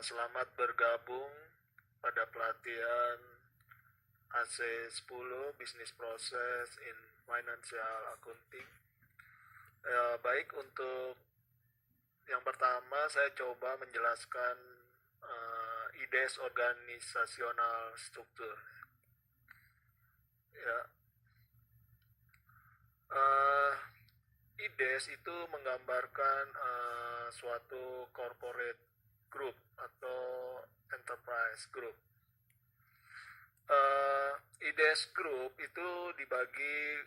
Selamat bergabung pada pelatihan AC10 Business Process in Financial Accounting. Baik, untuk yang pertama saya coba menjelaskan IDES organisasional struktur. Ya, IDES itu menggambarkan suatu corporate group atau enterprise group. IDES group itu dibagi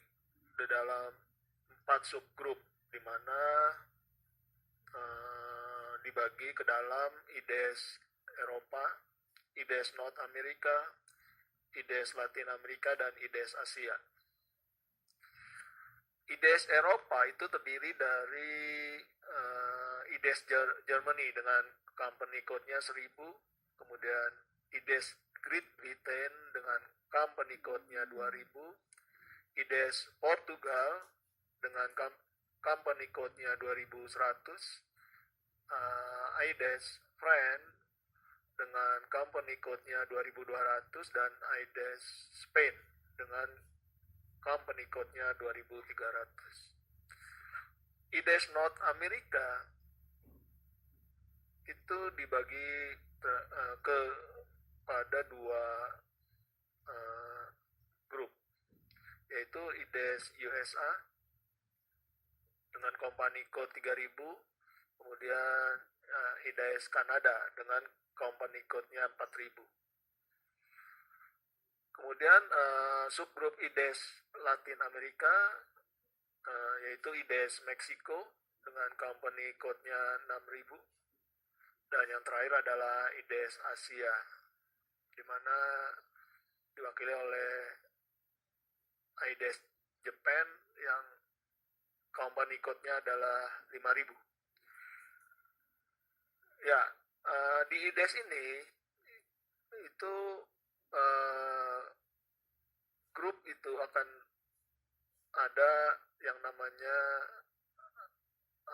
di dalam 4 subgroup, di mana dibagi ke dalam IDES Eropa, IDES North America, IDES Latin Amerika, dan IDES Asia. IDES Eropa itu terdiri dari IDES Germany dengan company code-nya 1000, kemudian IDES Great Britain dengan company code-nya 2000, IDES Portugal dengan company code-nya 2100, IDES France dengan company code-nya 2200, dan IDES Spain dengan company code-nya 2300. IDES North America itu dibagi pada dua grup, yaitu IDES USA dengan company code 3000, kemudian IDES Kanada dengan company code-nya 4000. Kemudian subgrup IDES Latin Amerika, yaitu IDES Meksiko dengan company code-nya 6000. Dan yang terakhir adalah IDES Asia, di mana diwakili oleh IDES Japan yang company code-nya adalah 5000. Ya, di IDES ini itu grup itu akan ada yang namanya,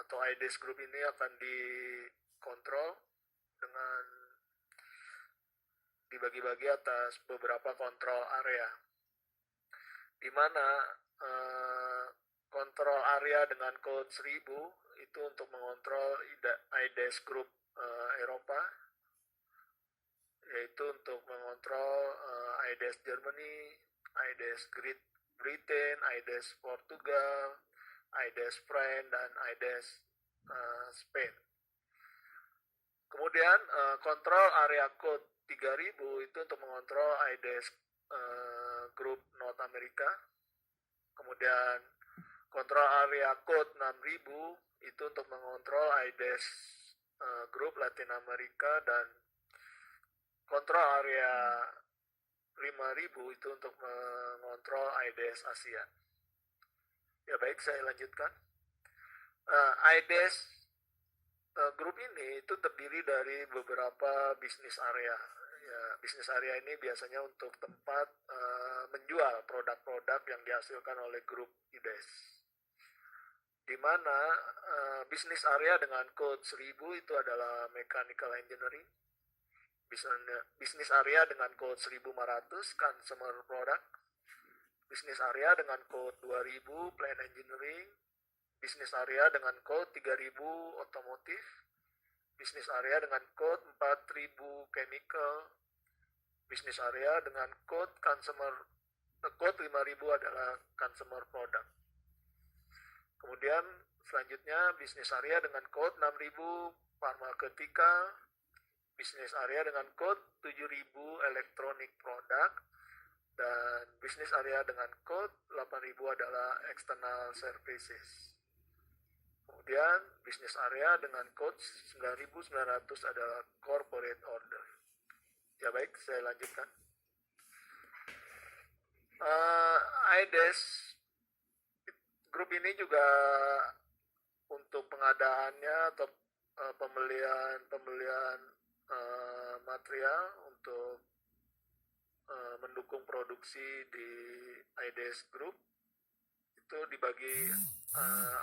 atau IDES group ini akan dikontrol dengan dibagi-bagi atas beberapa kontrol area, di mana kontrol area dengan code 1000 itu untuk mengontrol IDES group Eropa, yaitu untuk mengontrol IDES Germany, IDES Great Britain, IDES Portugal, IDES France, dan IDES Spain. Kemudian kontrol area code 3000 itu untuk mengontrol IDES Group North America. Kemudian kontrol area code 6000 itu untuk mengontrol IDES Group Latin America, dan kontrol area 5000 itu untuk mengontrol IDES Asia. Ya baik, saya lanjutkan. IDES grup ini itu terdiri dari beberapa bisnis area. Ya, bisnis area ini biasanya untuk tempat menjual produk-produk yang dihasilkan oleh grup IDES. Di mana bisnis area dengan code 1000 itu adalah mechanical engineering. Bisnis area dengan code 1500 consumer product. Bisnis area dengan code 2000 plant engineering. Bisnis area dengan code 3000 otomotif. Bisnis area dengan code 4000 chemical. Bisnis area dengan code 5000 adalah consumer product. Kemudian selanjutnya bisnis area dengan code 6000 pharmaceutical. Bisnis area dengan code 7000 electronic product, dan bisnis area dengan code 8000 adalah external services. Kemudian bisnis area dengan code 9900 adalah corporate order. Ya baik, saya lanjutkan. IDES grup ini juga untuk pengadaannya atau pembelian material untuk mendukung produksi di IDES Group itu dibagi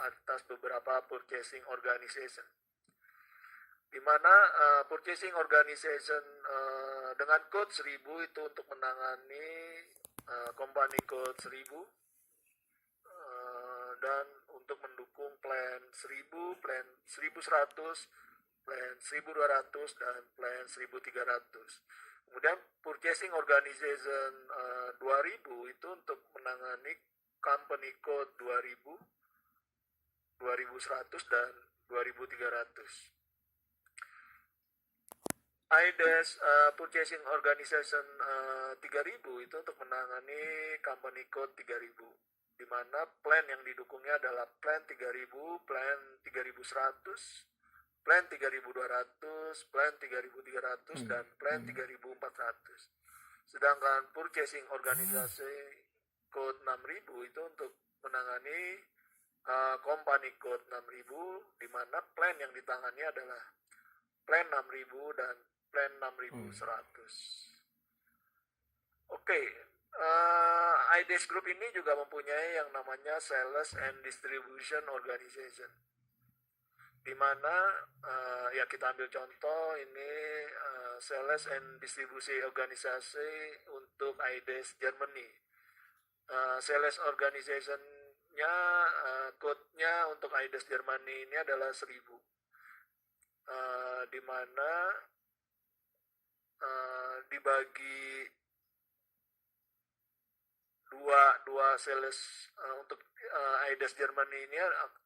atas beberapa purchasing organization. di mana purchasing organization dengan code 1000 itu untuk menangani company code 1000 dan untuk mendukung plan 1000, plan 1100, plan 1200 dan plan 1300. Kemudian purchasing organization 2000 itu untuk menangani company code 2000, 2100 dan 2300. IDES Purchasing Organization 3000 itu untuk menangani company code 3000, di mana plan yang didukungnya adalah plan 3000, plan 3100, plan 3200, plan 3300 dan plan 3400. Sedangkan Purchasing Organisasi code 6000 itu untuk menangani company code 6000, di mana plan yang ditangani adalah plan 6000 dan plan 6100. Oke, IDES Group ini juga mempunyai yang namanya Sales and Distribution Organization, di mana ya kita ambil contoh ini Sales and Distribution Organisasi untuk IDES Germany. Sales Organization-nya code-nya untuk IDES Germany ini adalah 1000, di mana dibagi dua sales untuk IDES Germany ini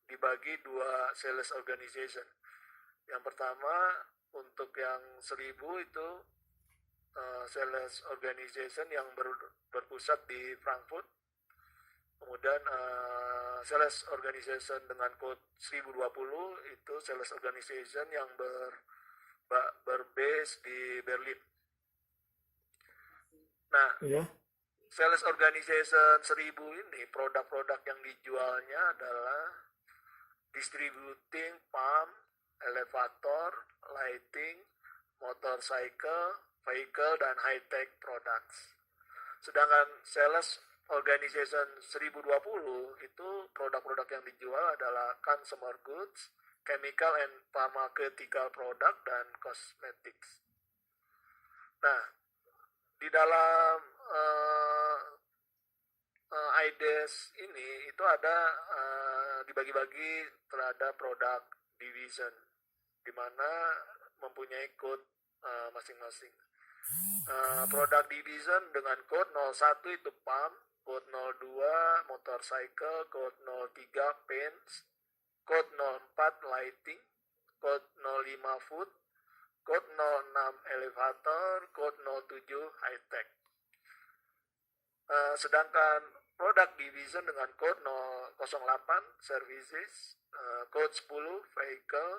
dibagi dua sales organization. Yang pertama untuk yang 1000 itu sales organization yang berpusat di Frankfurt. Kemudian sales organization dengan code 1020 itu sales organization yang berbase di Berlin. Nah, sales organization 1000 ini produk-produk yang dijualnya adalah distributing pump, elevator, lighting, motorcycle, vehicle, dan high-tech products. Sedangkan sales organization 1020 itu produk-produk yang dijual adalah consumer goods, chemical and pharmaceutical product, dan cosmetics. Nah, di dalam IDES ini itu ada dibagi-bagi terhadap produk division, di mana mempunyai code masing-masing. Produk division dengan code 01 itu pump, code 02 motorcycle, code 03 paints, code 04 lighting, code 05 food, code 06 elevator, code 07 high tech. Sedangkan produk division dengan code 08 services, code 10 vehicle,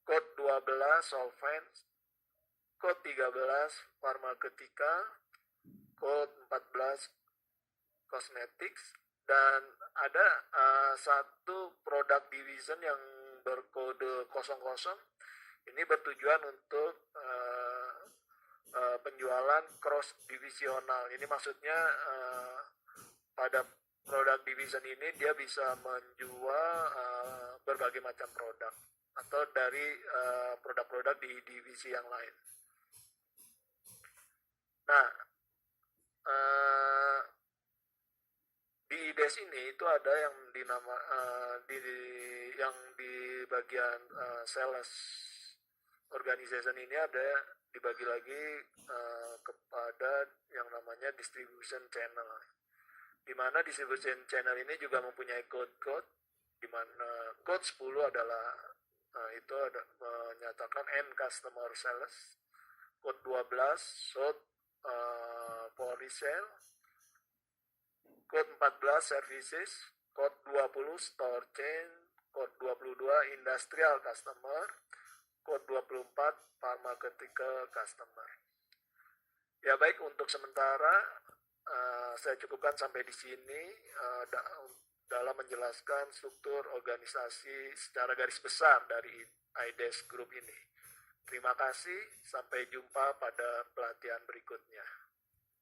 code 12 solvents, code 13 pharmaceutica, code 14 cosmetics, dan ada satu produk division yang berkode 00. Ini bertujuan untuk penjualan cross divisional. Ini maksudnya pada produk division ini dia bisa menjual berbagai macam produk atau dari produk-produk di divisi yang lain. Nah, di IDES ini itu ada yang yang di bagian sales organization ini ada dibagi lagi kepada yang namanya distribution channel, di mana distribution channel ini juga mempunyai code-code, di mana code 10 adalah itu ada menyatakan end customer sales, code 12 sold for resale, code 14 services, code 20 store chain, code 22 industrial customer, code 24 pharmaceutical customer. Ya baik, untuk sementara saya cukupkan sampai di sini dalam menjelaskan struktur organisasi secara garis besar dari IDES Group ini. Terima kasih, sampai jumpa pada pelatihan berikutnya.